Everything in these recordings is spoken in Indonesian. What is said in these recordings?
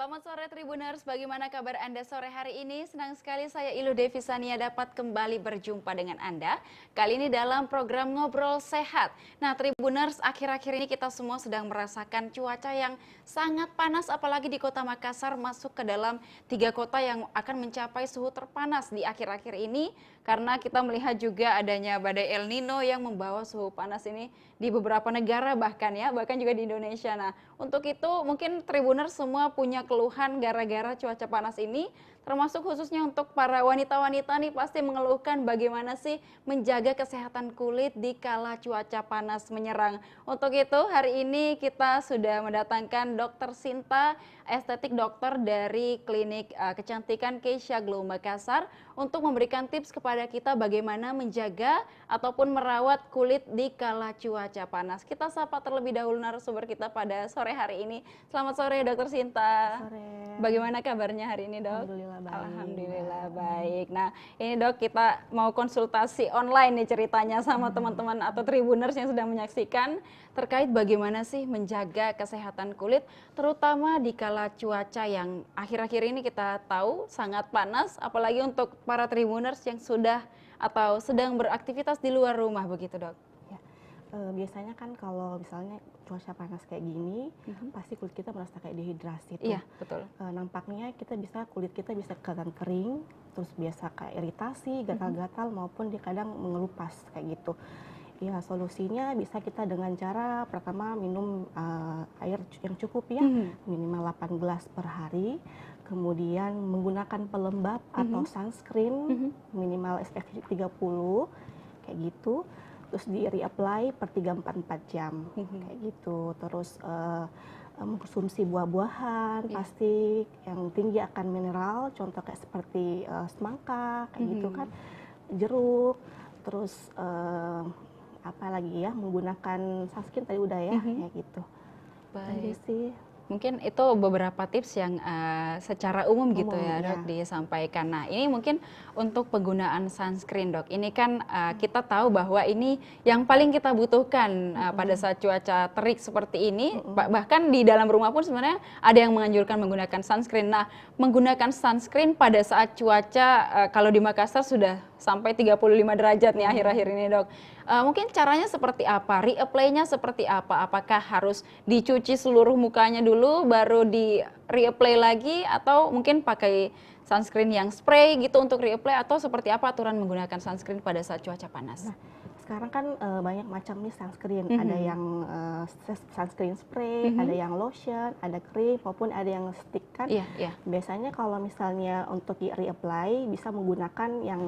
Selamat sore Tribuners, bagaimana kabar Anda sore hari ini? Senang sekali saya Ilu Devisania dapat kembali berjumpa dengan Anda. Kali ini dalam program Ngobrol Sehat. Nah Tribuners, akhir-akhir ini kita semua sedang merasakan cuaca yang sangat panas, apalagi di kota Makassar masuk ke dalam 3 kota yang akan mencapai suhu terpanas di akhir-akhir ini. Karena kita melihat juga adanya badai El Nino yang membawa suhu panas ini di beberapa negara bahkan juga di Indonesia. Nah untuk itu mungkin Tribuners semua punya keluhan gara-gara cuaca panas ini, termasuk khususnya untuk para wanita-wanita nih pasti mengeluhkan bagaimana sih menjaga kesehatan kulit di kala cuaca panas menyerang. Untuk itu hari ini kita sudah mendatangkan Dr. Sinta, estetik dokter dari klinik kecantikan Keisha Glow Makassar untuk memberikan tips kepada kita bagaimana menjaga ataupun merawat kulit di kala cuaca panas. Kita sapa terlebih dahulu narasumber kita pada sore hari ini. Selamat sore Dr. Sinta. Sore. Bagaimana kabarnya hari ini, Dok? Alhamdulillah baik. Alhamdulillah baik. Nah, ini Dok, kita mau konsultasi online nih ceritanya sama teman-teman atau Tribuners yang sedang menyaksikan terkait bagaimana sih menjaga kesehatan kulit terutama di kala cuaca yang akhir-akhir ini kita tahu sangat panas, apalagi untuk para Tribuners yang sudah atau sedang beraktivitas di luar rumah begitu, Dok. Biasanya kan kalau misalnya cuaca panas kayak gini, pasti kulit kita merasa kayak dehidrasi tuh. Iya, betul. Nampaknya kulit kita bisa kadang kering, terus biasa kayak iritasi, gatal-gatal maupun dia kadang mengelupas kayak gitu. Ya solusinya bisa kita dengan cara pertama minum air yang cukup ya, minimal 8 gelas per hari. Kemudian menggunakan pelembab atau sunscreen minimal SPF 30 kayak gitu. Terus di reapply per 3-4 jam kayak gitu. Terus mengkonsumsi buah-buahan pasti yang tinggi akan mineral, contoh kayak seperti semangka kayak gitu kan, jeruk. Terus apa lagi ya, menggunakan sunscreen tadi udah ya kayak gitu. Baik. Sih. Mungkin itu beberapa tips yang secara umum gitu ya, Dok, disampaikan. Nah, ini mungkin untuk penggunaan sunscreen, Dok. Ini kan kita tahu bahwa ini yang paling kita butuhkan pada saat cuaca terik seperti ini. Bahkan di dalam rumah pun sebenarnya ada yang menganjurkan menggunakan sunscreen. Nah, menggunakan sunscreen pada saat cuaca kalau di Makassar sudah sampai 35 derajat nih akhir-akhir ini, Dok. Mungkin caranya seperti apa? Reapply-nya seperti apa? Apakah harus dicuci seluruh mukanya dulu baru di reapply lagi atau mungkin pakai sunscreen yang spray gitu untuk reapply atau seperti apa aturan menggunakan sunscreen pada saat cuaca panas? Nah, sekarang kan banyak macam nih sunscreen, ada yang sunscreen spray, ada yang lotion, ada krim maupun ada yang stick kan. Biasanya kalau misalnya untuk di reapply bisa menggunakan yang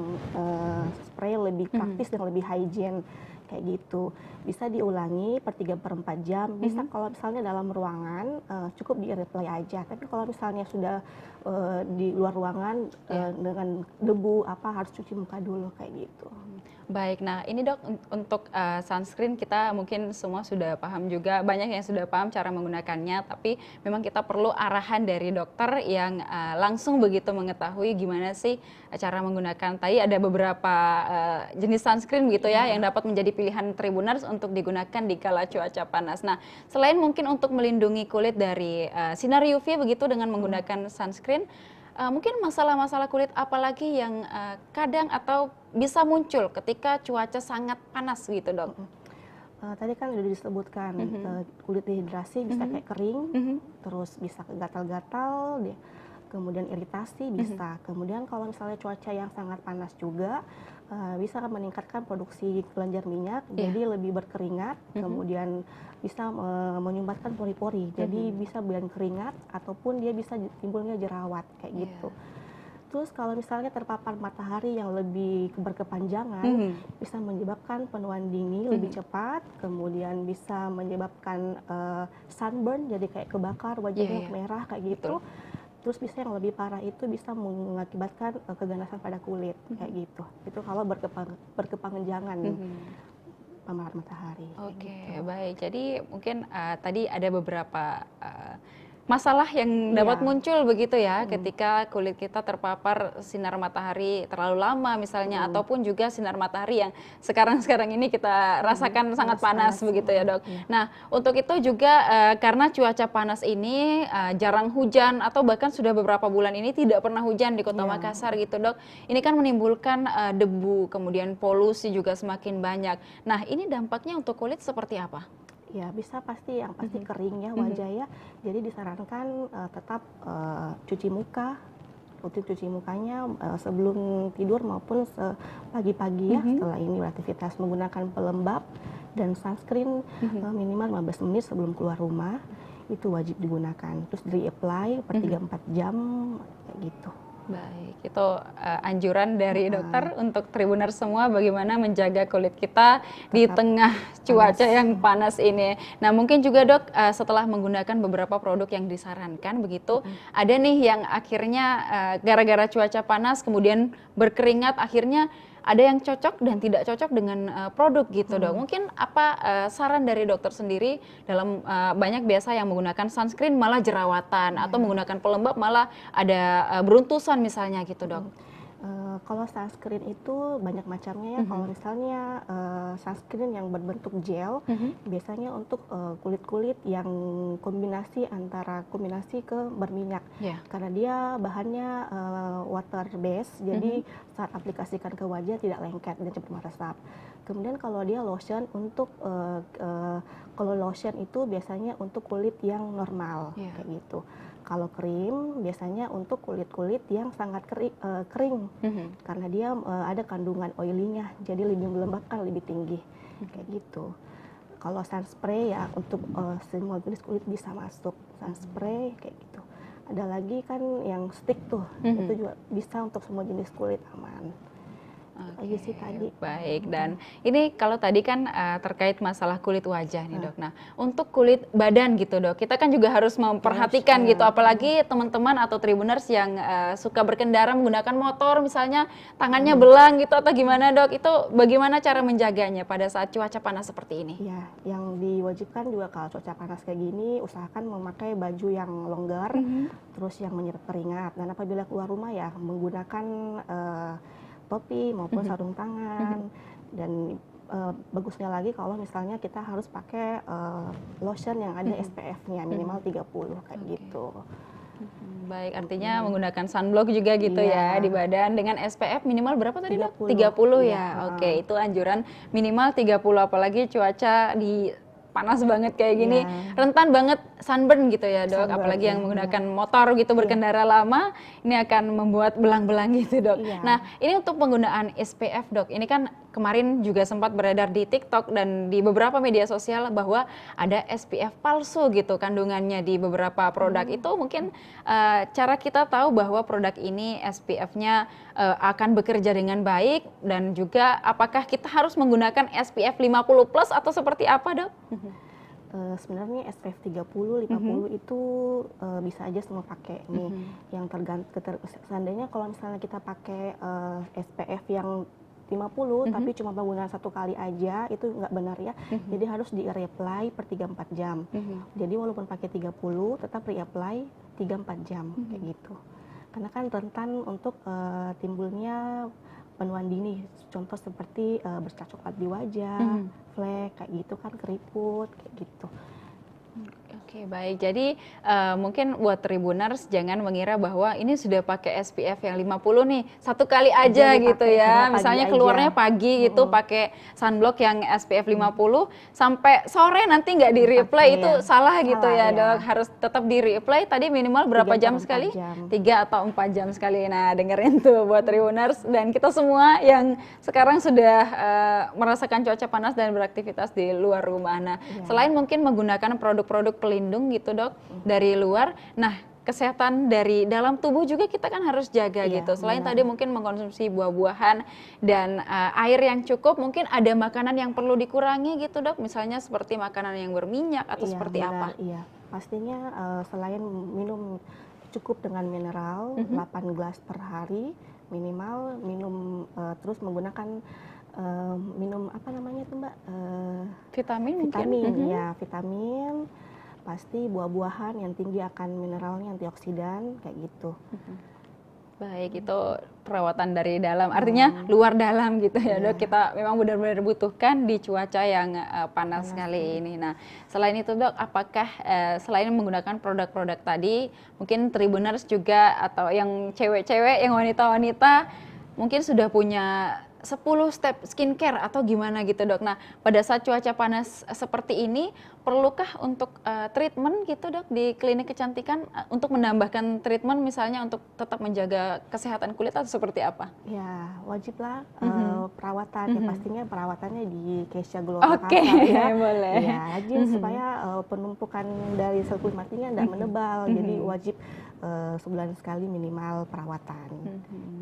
spray lebih praktis dan lebih hygiene kayak gitu. Bisa diulangi per 3-4 jam. Bisa kalau misalnya dalam ruangan cukup di reapply aja. Tapi kalau misalnya sudah di luar ruangan dengan debu harus cuci muka dulu kayak gitu. Baik, nah ini Dok untuk sunscreen kita mungkin semua sudah paham juga, banyak yang sudah paham cara menggunakannya, tapi memang kita perlu arahan dari dokter yang langsung begitu mengetahui gimana sih cara menggunakan. Tadi ada beberapa jenis sunscreen gitu ya yang dapat menjadi pilihan Tribuners untuk digunakan di kala cuaca panas. Nah, selain mungkin untuk melindungi kulit dari sinar UV begitu dengan menggunakan sunscreen, mungkin masalah-masalah kulit apalagi yang kadang atau bisa muncul ketika cuaca sangat panas gitu, Dok? Tadi kan udah disebutkan kulit dehidrasi bisa kayak kering, terus bisa gatal-gatal, kemudian iritasi bisa. Kemudian kalau misalnya cuaca yang sangat panas juga bisa meningkatkan produksi kelenjar minyak, jadi lebih berkeringat, kemudian bisa menyumbatkan pori-pori, jadi bisa buang keringat ataupun dia bisa timbulnya jerawat kayak gitu. Terus kalau misalnya terpapar matahari yang lebih berkepanjangan, bisa menyebabkan penuaan dini lebih cepat, kemudian bisa menyebabkan sunburn, jadi kayak kebakar wajahnya merah kayak gitu. Terus bisa yang lebih parah itu bisa mengakibatkan keganasan pada kulit kayak gitu. Itu kalau berkepanjangan paparan matahari. Oke, baik. Jadi mungkin tadi ada beberapa masalah yang dapat Iya. muncul begitu ya ketika kulit kita terpapar sinar matahari terlalu lama misalnya, ataupun juga sinar matahari yang sekarang-sekarang ini kita rasakan sangat panas begitu ya dok. Iya. Nah untuk itu juga karena cuaca panas ini jarang hujan atau bahkan sudah beberapa bulan ini tidak pernah hujan di Kota Iya. Makassar gitu dok. Ini kan menimbulkan debu, kemudian polusi juga semakin banyak. Nah ini dampaknya untuk kulit seperti apa? Ya bisa pasti, yang pasti kering ya wajah ya. Jadi disarankan tetap cuci muka, rutin cuci mukanya sebelum tidur maupun pagi-pagi ya setelah ini beraktivitas, menggunakan pelembab dan sunscreen minimal 15 menit sebelum keluar rumah, itu wajib digunakan. Terus di-apply per 3-4 jam kayak gitu. Baik, itu anjuran dari dokter untuk Tribuners semua bagaimana menjaga kulit kita di Tetap tengah cuaca yang panas ini. Nah, mungkin juga dok setelah menggunakan beberapa produk yang disarankan begitu, ada nih yang akhirnya gara-gara cuaca panas kemudian berkeringat, akhirnya ada yang cocok dan tidak cocok dengan produk gitu dok. Mungkin apa saran dari dokter sendiri dalam banyak biasa yang menggunakan sunscreen malah jerawatan atau menggunakan pelembab malah ada beruntusan misalnya gitu dok. Kalau sunscreen itu banyak macamnya ya. Kalau misalnya sunscreen yang berbentuk gel, biasanya untuk kulit-kulit yang kombinasi ke berminyak. Ya. Karena dia bahannya water base, jadi saat aplikasikan ke wajah tidak lengket dan cepat meresap. Kemudian kalau dia lotion untuk kalau lotion itu biasanya untuk kulit yang normal kayak gitu. Kalau krim biasanya untuk kulit-kulit yang sangat kering karena dia ada kandungan oilinya, jadi lebih melembabkan, lebih tinggi kayak gitu. Kalau sunspray ya untuk semua jenis kulit bisa masuk sunspray kayak gitu. Ada lagi kan yang stick tuh, itu juga bisa untuk semua jenis kulit, aman. Aja sih tadi. Baik, dan ini kalau tadi kan terkait masalah kulit wajah nih dok. Nah untuk kulit badan gitu dok, kita kan juga harus memperhatikan gitu, apalagi teman-teman atau Tribuners yang suka berkendara menggunakan motor misalnya tangannya belang gitu atau gimana dok, itu bagaimana cara menjaganya pada saat cuaca panas seperti ini? Ya, yang diwajibkan juga kalau cuaca panas kayak gini, usahakan memakai baju yang longgar, terus yang menyerap keringat. Dan apabila keluar rumah ya menggunakan topi maupun sarung tangan. Dan bagusnya lagi kalau misalnya kita harus pakai lotion yang ada SPF-nya minimal 30 kayak gitu. Baik, artinya menggunakan sunblock juga gitu ya di badan dengan SPF minimal berapa tadi dok? 30 ya. Oke, itu anjuran minimal 30, apalagi cuaca di panas banget kayak gini, rentan banget sunburn gitu ya dok, apalagi yang menggunakan motor gitu berkendara lama, ini akan membuat belang-belang gitu dok. Nah ini untuk penggunaan SPF dok, ini kan kemarin juga sempat beredar di TikTok dan di beberapa media sosial bahwa ada SPF palsu gitu kandungannya di beberapa produk. Itu mungkin cara kita tahu bahwa produk ini SPF-nya akan bekerja dengan baik, dan juga apakah kita harus menggunakan SPF 50 plus atau seperti apa dok? Sebenarnya SPF 30, 50 itu bisa aja semua pakai nih. Yang seandainya kalau misalnya kita pakai SPF yang 50 tapi cuma penggunaan 1 kali aja, itu nggak benar ya. Jadi harus di-reapply per 3-4 jam. Jadi walaupun pakai 30 tetap reapply 3-4 jam kayak gitu. Karena kan rentan untuk timbulnya penuaan dini, contoh seperti bercak coklat di wajah, flek kayak gitu kan, keriput kayak gitu. Oke, baik. Jadi mungkin buat Tribuners jangan mengira bahwa ini sudah pakai SPF yang 50 nih, 1 kali aja gitu ya. Misalnya keluarnya pagi gitu pakai sunblock yang SPF 50 sampai sore nanti nggak di-reapply, itu salah gitu ya dok. Harus tetap di-reapply tadi minimal berapa jam sekali? 3 atau 4 jam sekali. Nah dengerin tuh buat Tribuners dan kita semua yang sekarang sudah merasakan cuaca panas dan beraktivitas di luar rumah. Nah selain mungkin menggunakan produk-produk pelindung gitu dok dari luar, nah kesehatan dari dalam tubuh juga kita kan harus jaga gitu. Selain tadi mungkin mengkonsumsi buah-buahan dan air yang cukup, mungkin ada makanan yang perlu dikurangi gitu dok, misalnya seperti makanan yang berminyak atau seperti apa? Iya, pastinya selain minum cukup dengan mineral 8 gelas per hari minimal, minum terus menggunakan minum apa namanya tuh mbak? Vitamin mungkin? Vitamin, ya vitamin. pasti buah-buahan yang tinggi akan mineralnya, antioksidan kayak gitu. Baik, itu perawatan dari dalam, artinya luar dalam gitu ya Iya. Dok. Kita memang benar-benar butuhkan di cuaca yang panas Panas, sekali ini. Nah, selain itu Dok, apakah selain menggunakan produk-produk tadi, mungkin Tribuners juga atau yang cewek-cewek, yang wanita-wanita mungkin sudah punya 10 step skincare atau gimana gitu Dok. Nah, pada saat cuaca panas seperti ini, perlukah untuk treatment gitu Dok di klinik kecantikan untuk menambahkan treatment misalnya untuk tetap menjaga kesehatan kulit atau seperti apa? Ya, wajib lah perawatan. Ya, Mhm. pastinya perawatannya di Keisha Glow Oke, Makassar ya. boleh. Ya, rajin supaya penumpukan dari sel kulit matinya tidak menebal. Jadi wajib sebulan sekali minimal perawatan.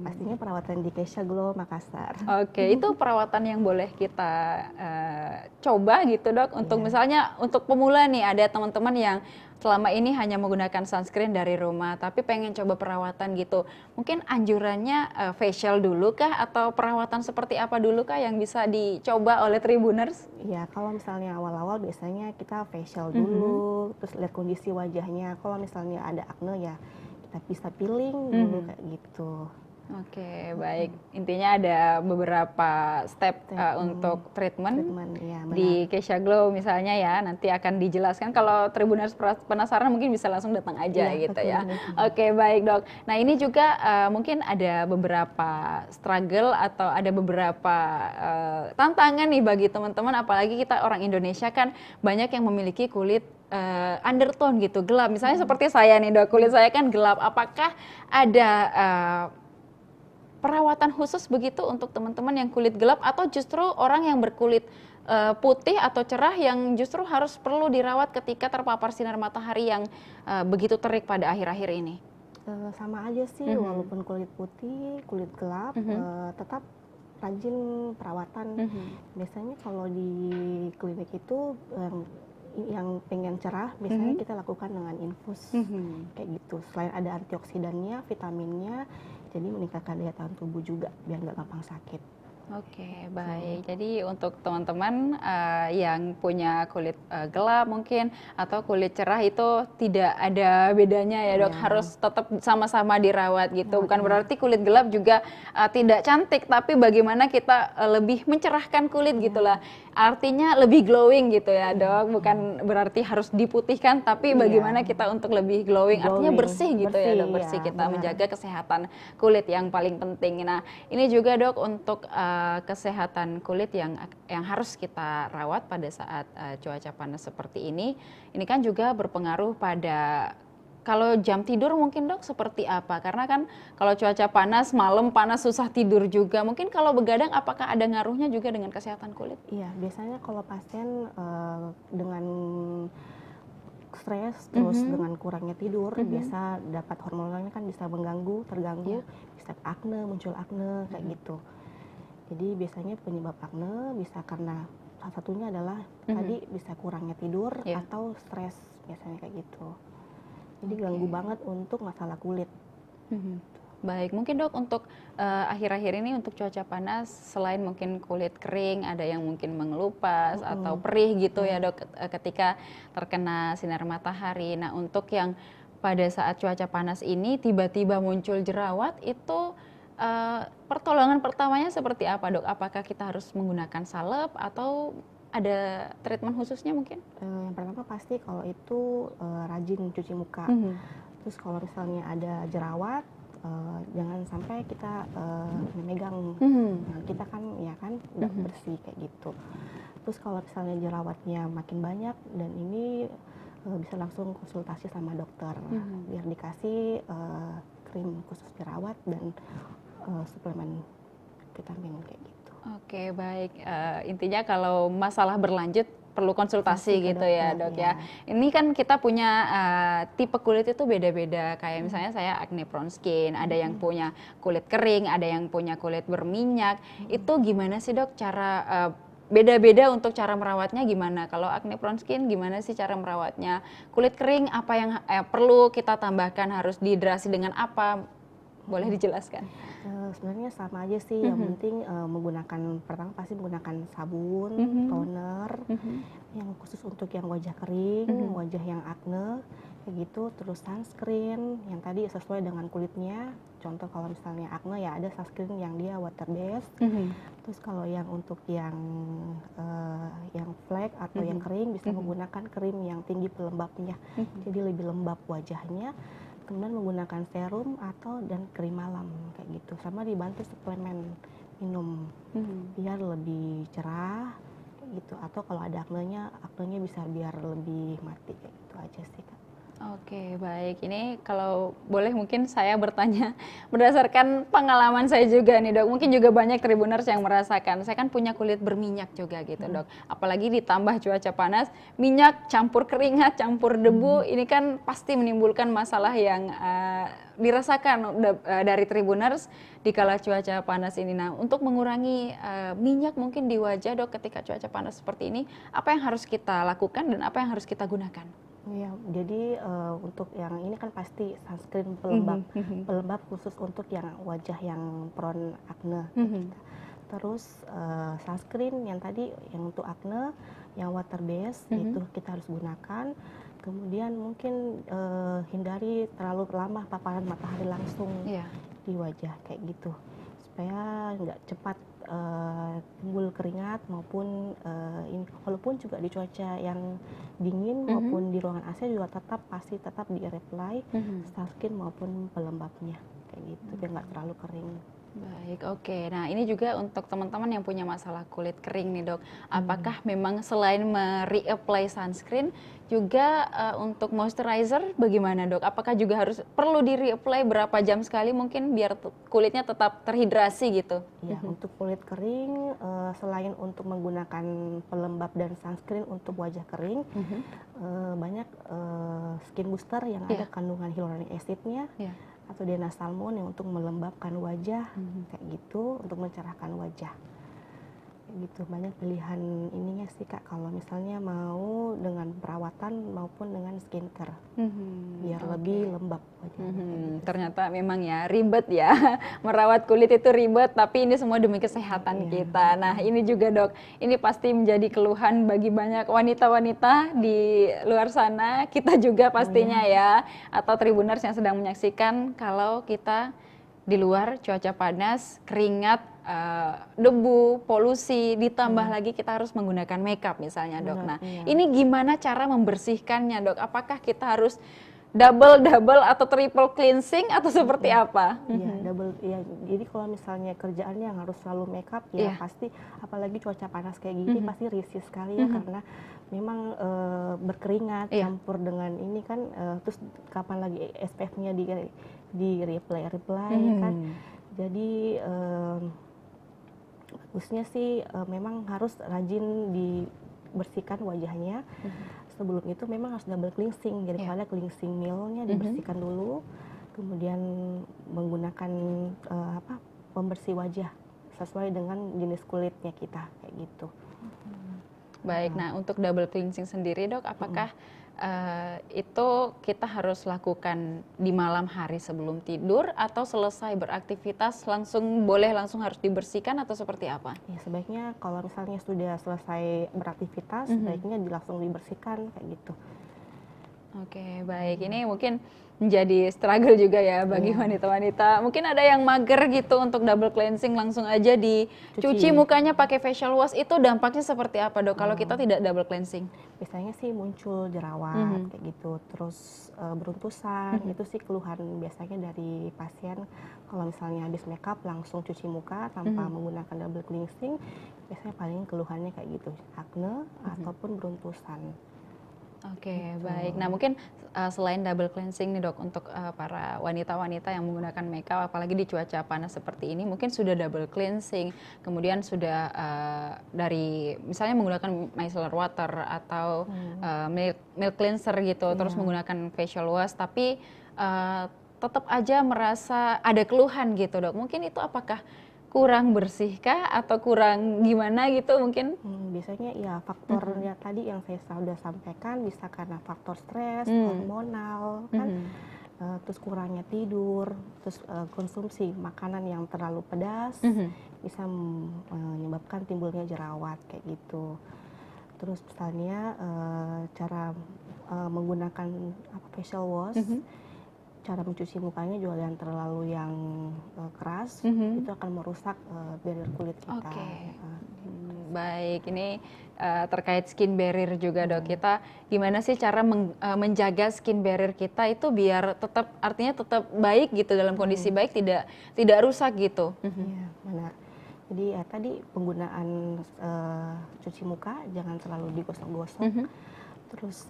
Pastinya perawatan di Keisha Glow Makassar. Oke, itu perawatan yang boleh kita coba gitu Dok untuk Iya. misalnya untuk pemula nih, ada teman-teman yang selama ini hanya menggunakan sunscreen dari rumah tapi pengen coba perawatan gitu. Mungkin anjurannya facial dulu kah atau perawatan seperti apa dulu kah yang bisa dicoba oleh Tribuners? Ya, kalau misalnya awal-awal biasanya kita facial dulu, terus lihat kondisi wajahnya. Kalau misalnya ada acne ya kita bisa peeling dulu kayak gitu. Oke, baik. Intinya ada beberapa step untuk treatment Ya, benar. di Keisha Glow misalnya ya. Nanti akan dijelaskan. Kalau Tribuners penasaran mungkin bisa langsung datang aja Iya, gitu betul, ya. betul. Oke, baik Dok. Nah ini juga mungkin ada beberapa struggle atau ada beberapa tantangan nih bagi teman-teman. Apalagi kita orang Indonesia kan banyak yang memiliki kulit undertone gitu, gelap. Misalnya seperti saya nih Dok, kulit saya kan gelap. Apakah ada perawatan khusus begitu untuk teman-teman yang kulit gelap atau justru orang yang berkulit putih atau cerah yang justru harus perlu dirawat ketika terpapar sinar matahari yang begitu terik pada akhir-akhir ini? Sama aja sih, walaupun kulit putih, kulit gelap, tetap rajin perawatan. Biasanya kalau di klinik itu yang pengen cerah, biasanya kita lakukan dengan infus kayak gitu. Selain ada antioksidannya, vitaminnya, jadi meningkatkan daya tahan tubuh juga biar nggak gampang sakit. Oke, baik. Jadi untuk teman-teman yang punya kulit gelap mungkin atau kulit cerah itu tidak ada bedanya ya Dok, Iya. harus tetap sama-sama dirawat gitu. Bukan Iya. berarti kulit gelap juga tidak cantik, tapi bagaimana kita lebih mencerahkan kulit gitulah. Artinya lebih glowing gitu ya Dok, bukan berarti harus diputihkan, tapi bagaimana kita untuk lebih glowing, artinya Glowing, bersih gitu ya Dok, bersih ya, kita benar. menjaga kesehatan kulit yang paling penting. Nah, ini juga Dok untuk kesehatan kulit yang harus kita rawat pada saat cuaca panas seperti ini. Ini kan juga berpengaruh pada kalau jam tidur mungkin Dok seperti apa? Karena kan kalau cuaca panas, malam panas susah tidur juga. Mungkin kalau begadang apakah ada ngaruhnya juga dengan kesehatan kulit? Iya, biasanya kalau pasien dengan stres terus dengan kurangnya tidur, biasa dapat hormonalnya kan bisa terganggu, bisa muncul acne kayak gitu. Jadi biasanya penyebab acne bisa karena salah satunya adalah tadi bisa kurangnya tidur atau stres biasanya kayak gitu. Jadi ganggu banget untuk masalah kulit. Baik, mungkin Dok untuk akhir-akhir ini untuk cuaca panas selain mungkin kulit kering, ada yang mungkin mengelupas atau perih gitu ya Dok ketika terkena sinar matahari. Nah untuk yang pada saat cuaca panas ini tiba-tiba muncul jerawat itu pertolongan pertamanya seperti apa Dok? Apakah kita harus menggunakan salep atau ada treatment khususnya mungkin? Yang pertama pasti kalau itu rajin cuci muka. Terus kalau misalnya ada jerawat, jangan sampai kita memegang tangan kita kan, ya kan, udah bersih kayak gitu. Terus kalau misalnya jerawatnya makin banyak dan ini bisa langsung konsultasi sama dokter biar dikasih krim khusus jerawat dan suplemen vitamin kayak gitu. Oke, baik. Intinya kalau masalah berlanjut perlu konsultasi gitu ya Dok ya. Ini kan kita punya tipe kulit itu beda-beda. Kayak misalnya saya acne prone skin, ada yang punya kulit kering, ada yang punya kulit berminyak. Itu gimana sih Dok cara beda-beda untuk cara merawatnya gimana? Kalau acne prone skin gimana sih cara merawatnya? Kulit kering apa yang perlu kita tambahkan, harus dehidrasi dengan apa? Boleh dijelaskan? Sebenarnya sama aja sih, yang penting menggunakan, pertama pasti menggunakan sabun, toner, yang khusus untuk yang wajah kering, wajah yang akne, kayak gitu. Terus sunscreen yang tadi sesuai dengan kulitnya. Contoh kalau misalnya akne ya ada sunscreen yang dia water based. Terus kalau yang untuk yang flek atau yang kering bisa menggunakan krim yang tinggi pelembabnya, jadi lebih lembab wajahnya. Kemudian menggunakan serum dan krim malam kayak gitu, sama dibantu suplemen minum biar lebih cerah kayak gitu. Atau kalau ada aknenya bisa biar lebih mati kayak gitu aja sih Kak. Oke, baik. Ini kalau boleh mungkin saya bertanya berdasarkan pengalaman saya juga nih dok. Mungkin juga banyak Tribuners yang merasakan. Saya kan punya kulit berminyak juga gitu dok. Apalagi ditambah cuaca panas, minyak campur keringat, campur debu. Ini kan pasti menimbulkan masalah yang dirasakan dari Tribuners di kala cuaca panas ini. Nah, untuk mengurangi minyak mungkin di wajah dok ketika cuaca panas seperti ini, apa yang harus kita lakukan dan apa yang harus kita gunakan? Ya, jadi untuk yang ini kan pasti sunscreen pelembab, pelembab khusus untuk yang wajah yang prone akne. Terus sunscreen yang tadi yang untuk akne, yang water based itu kita harus gunakan. Kemudian mungkin hindari terlalu lama paparan matahari langsung di wajah kayak gitu, supaya nggak cepat timbul keringat maupun ini. Walaupun juga di cuaca yang dingin maupun di ruangan AC juga pasti tetap di reapply sunscreen maupun pelembabnya kayak gitu biar nggak terlalu kering. Baik, oke. Nah, ini juga untuk teman-teman yang punya masalah kulit kering nih, Dok. Apakah memang selain me-reapply sunscreen, juga untuk moisturizer bagaimana, Dok? Apakah juga perlu di-reapply berapa jam sekali mungkin biar kulitnya tetap terhidrasi gitu? Ya, untuk kulit kering, selain untuk menggunakan pelembab dan sunscreen untuk wajah kering, banyak skin booster yang ada kandungan hyaluronic acidnya, atau Denasalmon yang untuk melembabkan wajah kayak gitu, untuk mencerahkan wajah kayak gitu. Banyak pilihan ininya sih Kak kalau misalnya mau dengan perawatan maupun dengan skincare biar lebih lembab wajahnya. Gitu. Ternyata memang ya ribet ya merawat kulit itu ribet, tapi ini semua demi kesehatan kita. Nah, ini juga Dok, ini pasti menjadi keluhan bagi banyak wanita-wanita di luar sana, kita juga pastinya ya, atau Tribuners yang sedang menyaksikan kalau kita di luar cuaca panas, keringat, debu, polusi, ditambah lagi kita harus menggunakan makeup misalnya Dok. Nah, ini gimana cara membersihkannya Dok? Apakah kita harus double atau triple cleansing atau seperti apa? Iya, double ya. Jadi kalau misalnya kerjaannya yang harus selalu makeup ya pasti, apalagi cuaca panas kayak gini pasti risih sekali ya, karena memang berkeringat campur dengan ini kan, terus kapan lagi SPF-nya di reapply kan. Jadi bagusnya sih memang harus rajin dibersihkan wajahnya. Sebelum itu memang harus double cleansing, jadi pada cleansing mealnya dibersihkan dulu, kemudian menggunakan pembersih wajah sesuai dengan jenis kulitnya kita kayak gitu. Baik, nah untuk double cleansing sendiri Dok, apakah itu kita harus lakukan di malam hari sebelum tidur atau selesai beraktivitas boleh langsung harus dibersihkan atau seperti apa? Ya, sebaiknya kalau misalnya sudah selesai beraktivitas, sebaiknya langsung dibersihkan kayak gitu. Oke, baik. Ini mungkin menjadi struggle juga ya bagi wanita-wanita. Mungkin ada yang mager gitu untuk double cleansing, langsung aja dicuci mukanya pakai facial wash. Itu dampaknya seperti apa Dok kalau kita tidak double cleansing? Biasanya sih muncul jerawat kayak gitu, terus beruntusan. Itu sih keluhan biasanya dari pasien kalau misalnya habis makeup langsung cuci muka tanpa menggunakan double cleansing. Biasanya paling keluhannya kayak gitu, akne ataupun beruntusan. Oke, baik. Nah, mungkin selain double cleansing nih Dok, untuk para wanita-wanita yang menggunakan makeup, apalagi di cuaca panas seperti ini, mungkin sudah double cleansing, kemudian sudah dari misalnya menggunakan micellar water atau milk cleanser gitu, terus menggunakan facial wash, tapi tetap aja merasa ada keluhan gitu Dok. Mungkin itu apakah kurang bersihkah atau kurang gimana gitu mungkin? Biasanya ya faktornya tadi yang saya sudah sampaikan, bisa karena faktor stres, hormonal kan, terus kurangnya tidur, terus konsumsi makanan yang terlalu pedas bisa menyebabkan timbulnya jerawat kayak gitu. Terus misalnya cara menggunakan facial wash, cara mencuci mukanya juga yang terlalu keras, itu akan merusak barrier kulit kita. Oke. Baik, ini terkait skin barrier juga dok. Kita gimana sih cara menjaga skin barrier kita itu biar tetap, artinya tetap baik gitu, dalam kondisi baik, tidak rusak gitu. Iya, benar. Jadi ya tadi penggunaan cuci muka jangan selalu digosok-gosok. Terus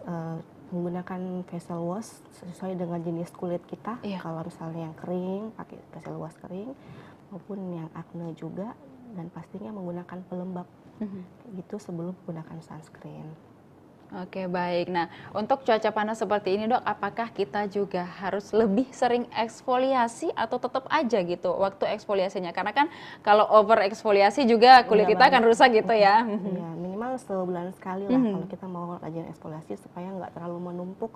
menggunakan facial wash sesuai dengan jenis kulit kita. Iya. Kalau misalnya yang kering, pakai facial wash kering, maupun yang acne juga, dan pastinya menggunakan pelembab gitu sebelum menggunakan sunscreen. Oke, baik. Nah, untuk cuaca panas seperti ini dok, apakah kita juga harus lebih sering eksfoliasi atau tetap aja gitu waktu eksfoliasinya? Karena kan kalau over eksfoliasi juga kulit kita akan rusak gitu ya. Iya, minimal sebulan sekali lah kalau kita mau rajin eksfoliasi supaya nggak terlalu menumpuk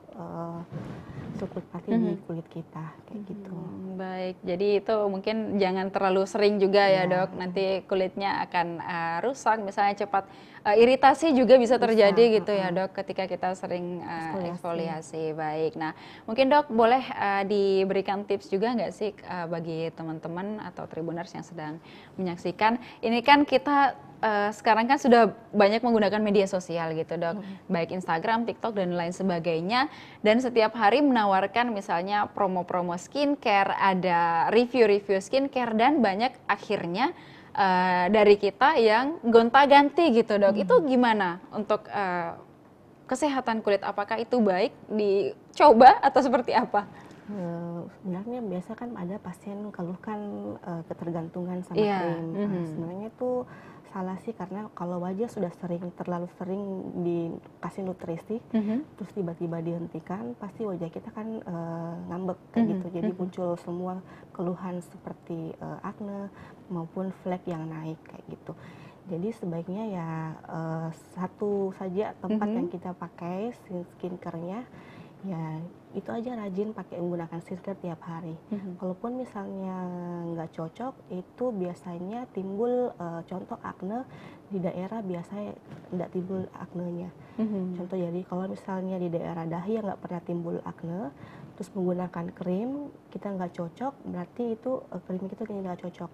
kulit di kulit kita kayak gitu. Baik, jadi itu mungkin jangan terlalu sering juga ya dok, nanti kulitnya akan rusak, misalnya cepat iritasi juga bisa terjadi gitu ya dok ketika kita sering eksfoliasi. Baik, nah mungkin dok boleh diberikan tips juga nggak sih bagi teman-teman atau Tribuners yang sedang menyaksikan, ini kan kita sekarang kan sudah banyak menggunakan media sosial gitu dok, baik Instagram, TikTok dan lain sebagainya, dan setiap hari menawarkan misalnya promo-promo skincare, ada review-review skincare, dan banyak akhirnya dari kita yang gonta-ganti gitu dok. Itu gimana untuk kesehatan kulit, apakah itu baik dicoba atau seperti apa? Sebenarnya biasa kan ada pasien keluhkan ketergantungan sama krim. Sebenarnya itu salah sih, karena kalau wajah sudah terlalu sering dikasih nutrisi, terus tiba-tiba dihentikan, pasti wajah kita kan ngambek kayak gitu. Jadi muncul semua keluhan seperti acne maupun flek yang naik kayak gitu. Jadi sebaiknya ya satu saja tempat yang kita pakai skincare-nya, ya itu aja, rajin pakai menggunakan skincare tiap hari. Kalaupun misalnya nggak cocok, itu biasanya timbul contoh acne di daerah biasanya nggak timbul acne-nya. Contoh, jadi kalau misalnya di daerah dahi yang nggak pernah timbul acne, terus menggunakan krim kita nggak cocok, berarti itu krim kita tidak cocok.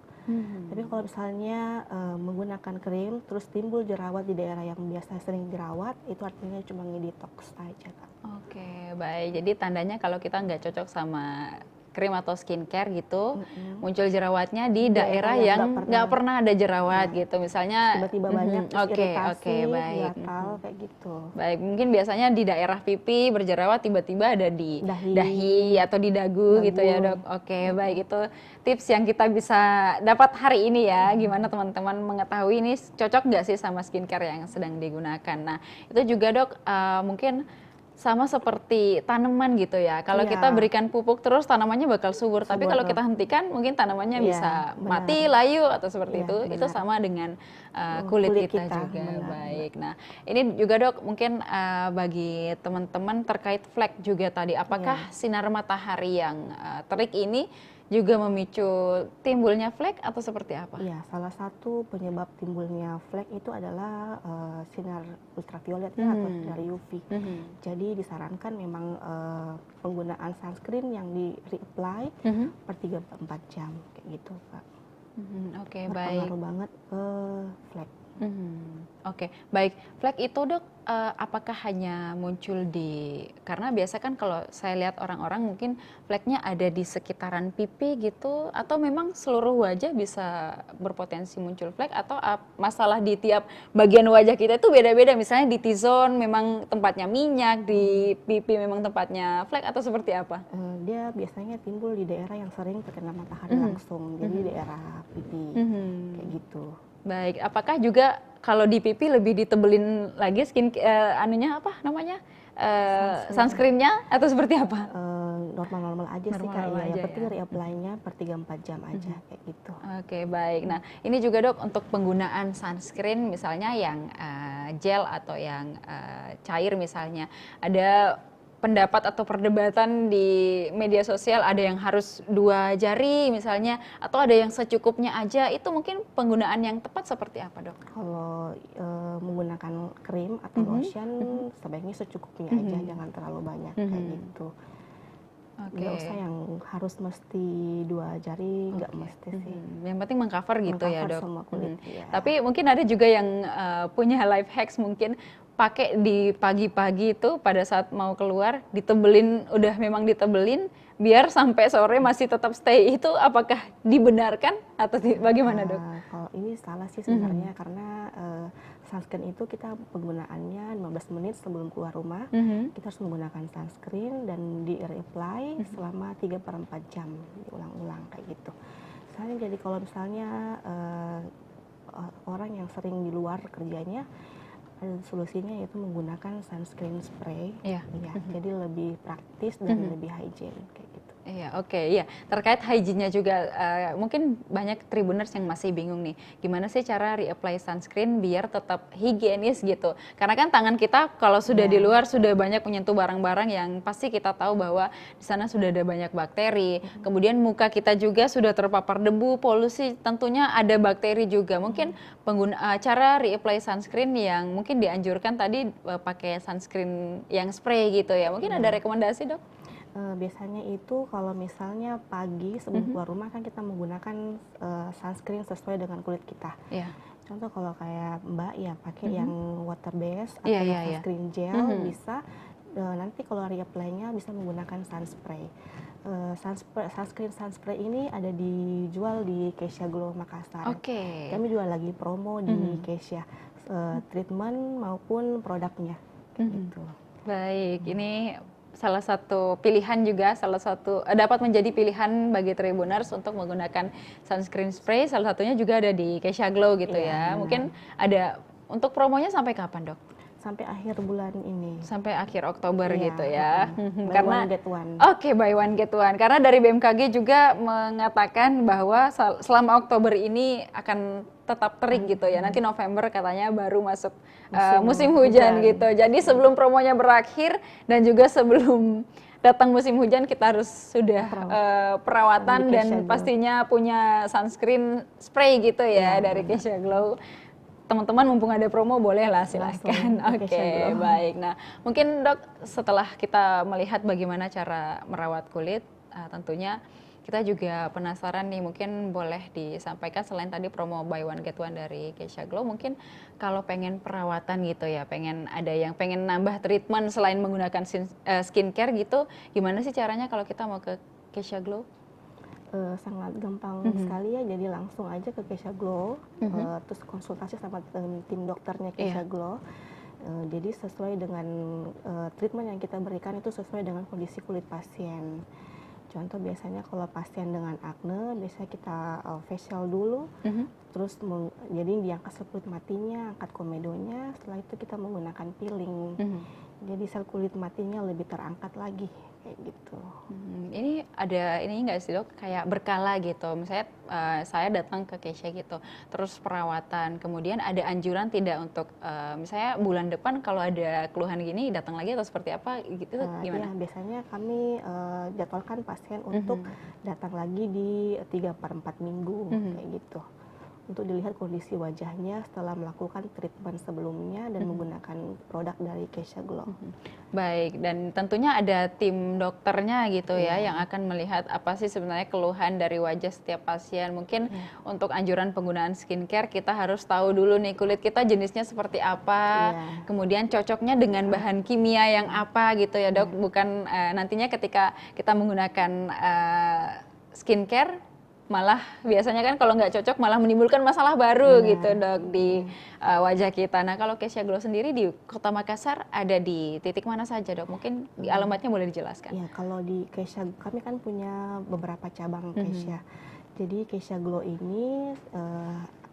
Tapi kalau misalnya menggunakan krim terus timbul jerawat di daerah yang biasa sering jerawat, itu artinya cuma ngedetox aja Kak. Oke, baik. Jadi tandanya kalau kita nggak cocok sama krim atau skincare gitu, muncul jerawatnya di daerah yang nggak pernah ada jerawat gitu, misalnya tiba-tiba banyak iritasi, baik. gatal kayak gitu. Baik, mungkin biasanya di daerah pipi berjerawat, tiba-tiba ada di dahi atau di dagu gitu ya dok. Oke, baik, itu tips yang kita bisa dapat hari ini ya. Gimana teman-teman mengetahui ini cocok nggak sih sama skincare yang sedang digunakan. Nah, itu juga dok mungkin sama seperti tanaman gitu ya. Kalau kita berikan pupuk terus tanamannya bakal subur. Tapi kalau kita hentikan mungkin tanamannya bisa mati, layu atau seperti itu. Itu sama dengan kulit kita juga. Baik. Nah, ini juga dok mungkin bagi teman-teman terkait flek juga tadi. Apakah sinar matahari yang terik ini juga memicu timbulnya flek atau seperti apa? Iya, salah satu penyebab timbulnya flek itu adalah sinar ultraviolet atau dari UV. Jadi disarankan memang penggunaan sunscreen yang di reapply per 3-4 jam kayak gitu Kak. Oke, baik. Berpengaruh banget ke flek. Oke, baik. Flek itu dok, apakah hanya muncul karena biasa kan kalau saya lihat orang-orang mungkin fleknya ada di sekitaran pipi gitu, atau memang seluruh wajah bisa berpotensi muncul flek, atau masalah di tiap bagian wajah kita itu beda-beda, misalnya di T-zone memang tempatnya minyak, di pipi memang tempatnya flek, atau seperti apa? Dia biasanya timbul di daerah yang sering terkena matahari langsung, jadi daerah pipi kayak gitu. Baik, apakah juga kalau di pipi lebih ditebelin lagi sunscreen-nya atau seperti apa? Normal-normal aja sih Kak, yang penting reapply-nya per 3-4 jam aja kayak gitu. Oke, baik. Nah, ini juga dok untuk penggunaan sunscreen misalnya yang gel atau yang cair misalnya. Ada pendapat atau perdebatan di media sosial, ada yang harus 2 jari misalnya, atau ada yang secukupnya aja. Itu mungkin penggunaan yang tepat seperti apa, Dok? Kalau menggunakan krim atau lotion sebaiknya secukupnya aja, jangan terlalu banyak kayak gitu. Nggak usah yang harus mesti 2 jari, nggak mesti sih. Yang penting mengcover gitu ya, Mengcover Dok. semua kulit. Ya. Tapi mungkin ada juga yang punya life hacks, mungkin pakai di pagi-pagi itu pada saat mau keluar ditebelin, udah memang ditebelin biar sampai sore masih tetap stay. Itu apakah dibenarkan atau bagaimana, Dok? Kalau ini salah sih sebenarnya, karena sunscreen itu kita penggunaannya 15 menit sebelum keluar rumah. Kita harus menggunakan sunscreen dan di reapply selama 3/4 jam, diulang-ulang kayak gitu. Misalnya jadi kalau misalnya orang yang sering di luar kerjanya, solusinya yaitu menggunakan sunscreen spray. Iya. Ya, jadi lebih praktis dan lebih hygiene kayak gitu. Iya, oke, iya. Terkait hygiene-nya juga, mungkin banyak Tribuners yang masih bingung nih, gimana sih cara reapply sunscreen biar tetap higienis gitu. Karena kan tangan kita kalau sudah di luar sudah banyak menyentuh barang-barang yang pasti kita tahu bahwa di sana sudah ada banyak bakteri. Kemudian muka kita juga sudah terpapar debu, polusi, tentunya ada bakteri juga. Mungkin cara reapply sunscreen yang mungkin dianjurkan tadi pakai sunscreen yang spray gitu ya. Mungkin ada rekomendasi, Dok? Biasanya itu kalau misalnya pagi sebelum keluar rumah kan kita menggunakan sunscreen sesuai dengan kulit kita. Iya. Contoh kalau kayak Mbak ya pakai yang water base atau Iya, yang iya, iya. sunscreen gel bisa. Nanti kalau reapply-nya bisa menggunakan sunspray. Sunscreen sunspray ini ada dijual di Keisha Glow Makassar. Oke. Kami juga lagi promo di Keisha, treatment maupun produknya kayak gitu. Baik, ini salah satu pilihan juga, dapat menjadi pilihan bagi Tribuners untuk menggunakan sunscreen spray. Salah satunya juga ada di Keisha Glow gitu ya. Iya, Mungkin ada untuk promonya sampai kapan, Dok? Sampai akhir bulan ini. Sampai akhir Oktober Iya, gitu ya. Buy one get one. Oke, buy one get one. Karena dari BMKG juga mengatakan bahwa selama Oktober ini akan tetap terik gitu ya. Nanti November katanya baru masuk musim hujan gitu. Jadi sebelum promonya berakhir dan juga sebelum datang musim hujan kita harus sudah perawatan dan pastinya punya sunscreen spray gitu ya dari Keisha Glow. Teman-teman mumpung ada promo bolehlah silahkan. Oke, baik. Nah, mungkin Dok setelah kita melihat bagaimana cara merawat kulit, tentunya kita juga penasaran nih, mungkin boleh disampaikan selain tadi promo buy one get one dari Keisha Glow, mungkin kalau pengen perawatan gitu ya, ada yang pengen nambah treatment selain menggunakan skincare gitu, gimana sih caranya kalau kita mau ke Keisha Glow? Sangat gampang sekali ya, jadi langsung aja ke Keisha Glow, terus konsultasi sama tim dokternya Keisha Glow. Jadi sesuai dengan treatment yang kita berikan itu sesuai dengan kondisi kulit pasien. Contoh biasanya kalau pasien dengan akne, biasanya kita facial dulu, terus jadi diangkat sel kulit matinya, angkat komedonya, setelah itu kita menggunakan peeling. Jadi sel kulit matinya lebih terangkat lagi kayak gitu. Ini ada ini nggak sih, Dok, kayak berkala gitu, misalnya saya datang ke Keisha gitu, terus perawatan, kemudian ada anjuran tidak untuk misalnya bulan depan kalau ada keluhan gini datang lagi atau seperti apa gitu, gimana? Ya, biasanya kami jadwalkan pasien untuk datang lagi di 3/4 minggu kayak gitu, untuk dilihat kondisi wajahnya setelah melakukan treatment sebelumnya dan menggunakan produk dari Keisha Glow. Baik, dan tentunya ada tim dokternya gitu ya yang akan melihat apa sih sebenarnya keluhan dari wajah setiap pasien. Mungkin untuk anjuran penggunaan skincare kita harus tahu dulu nih kulit kita jenisnya seperti apa, kemudian cocoknya dengan bahan kimia yang apa gitu ya, Dok. Bukan nantinya ketika kita menggunakan skincare malah biasanya kan kalau nggak cocok malah menimbulkan masalah baru gitu, Dok, di wajah kita. Nah, kalau Keisha Glow sendiri di Kota Makassar ada di titik mana saja, Dok? Mungkin di alamatnya boleh dijelaskan. Ya, kalau di Keisha, kami kan punya beberapa cabang Keisha. Jadi Keisha Glow ini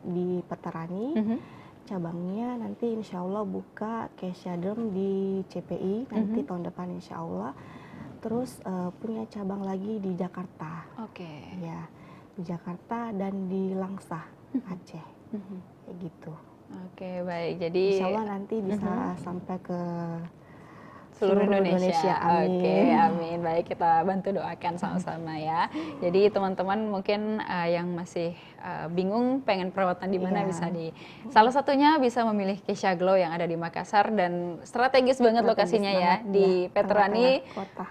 di Petarani, cabangnya nanti insya Allah buka Keisha Derm di CPI nanti tahun depan insya Allah. Terus punya cabang lagi di Jakarta. Oke. Ya, di Jakarta dan di Langsa, Aceh, kayak gitu. Oke, baik. Jadi insya Allah nanti bisa sampai ke seluruh seluruh Indonesia. Amin. Oke, amin. Baik, kita bantu doakan sama-sama ya. Jadi teman-teman mungkin yang masih bingung pengen perawatan di mana, Iya. bisa salah satunya bisa memilih Kesha Glow yang ada di Makassar, dan strategis banget Strategis lokasinya ya banget, di ya, Veterani. tengah-tengah kota.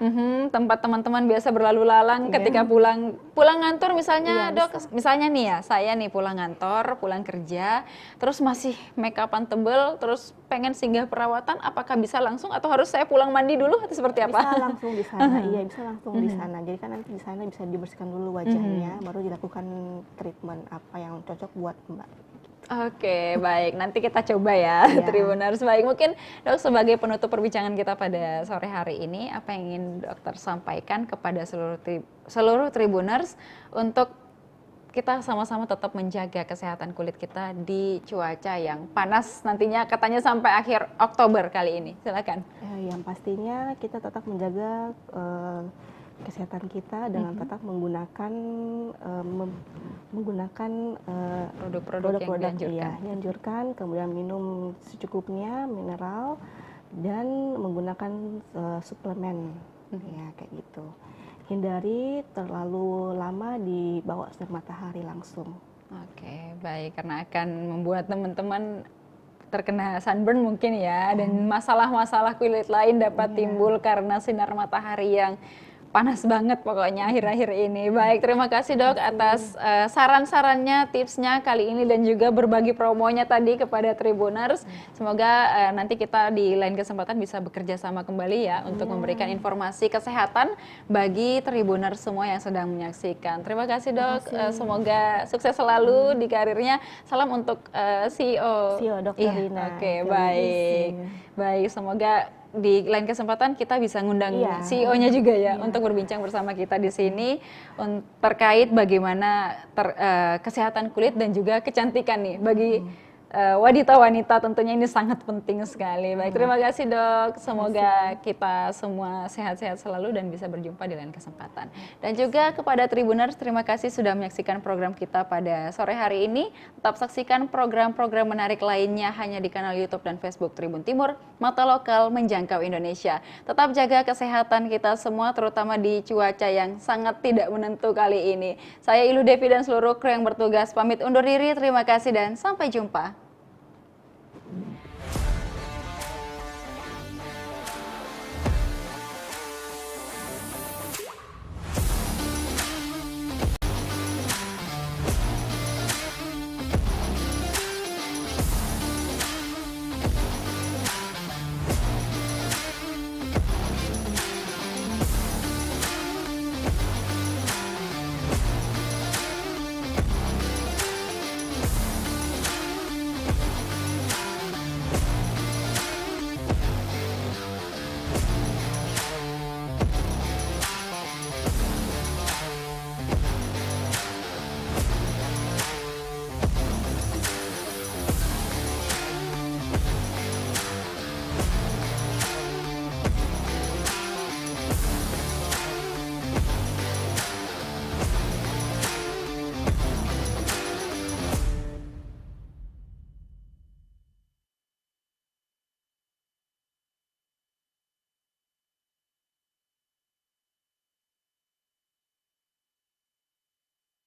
Tempat teman-teman biasa berlalu lalang Iya. ketika pulang ngantor misalnya, Iya, Dok. Misalnya nih ya, saya nih pulang ngantor, pulang kerja, terus masih make upan tebel, terus pengen singgah perawatan, apakah bisa langsung atau harus saya pulang mandi dulu atau seperti apa? Bisa langsung di sana, iya bisa langsung di sana. Jadi kan nanti di sana bisa dibersihkan dulu wajahnya, baru dilakukan treatment apa yang cocok buat Mbak. Oke, baik. Nanti kita coba ya, Iya. Tribuners. Baik, mungkin Dok sebagai penutup perbincangan kita pada sore hari ini, apa yang ingin Dokter sampaikan kepada seluruh Tribuners untuk kita sama-sama tetap menjaga kesehatan kulit kita di cuaca yang panas nantinya katanya sampai akhir Oktober kali ini. Silakan. Yang pastinya kita tetap menjaga kesehatan kita dengan tetap menggunakan Produk-produk yang dianjurkan. dianjurkan, kemudian minum secukupnya mineral dan menggunakan suplemen, ya kayak gitu. Hindari terlalu lama di bawah sinar matahari langsung. Oke, baik, karena akan membuat teman-teman terkena sunburn mungkin ya, dan masalah-masalah kulit lain dapat timbul karena sinar matahari yang panas banget pokoknya akhir-akhir ini. Baik, terima kasih Dok atas saran-sarannya, tipsnya kali ini dan juga berbagi promonya tadi kepada Tribuners. Semoga nanti kita di lain kesempatan bisa bekerja sama kembali ya untuk memberikan informasi kesehatan bagi Tribuners semua yang sedang menyaksikan. Terima kasih Dok, semoga sukses selalu di karirnya. Salam untuk CEO. CEO Dr. Rina. Oke, baik. Baik, semoga di lain kesempatan kita bisa ngundang CEO-nya juga ya untuk berbincang bersama kita di sini terkait bagaimana kesehatan kulit dan juga kecantikan nih bagi wanita-wanita, tentunya ini sangat penting sekali. Baik, terima kasih Dok. Semoga kita semua sehat-sehat selalu dan bisa berjumpa di lain kesempatan. Dan juga kepada Tribuners, terima kasih sudah menyaksikan program kita pada sore hari ini. Tetap saksikan program-program menarik lainnya hanya di kanal YouTube dan Facebook Tribun Timur, Mata Lokal Menjangkau Indonesia. Tetap jaga kesehatan kita semua, terutama di cuaca yang sangat tidak menentu kali ini. Saya Ilu Devi dan seluruh kru yang bertugas pamit undur diri. Terima kasih dan sampai jumpa.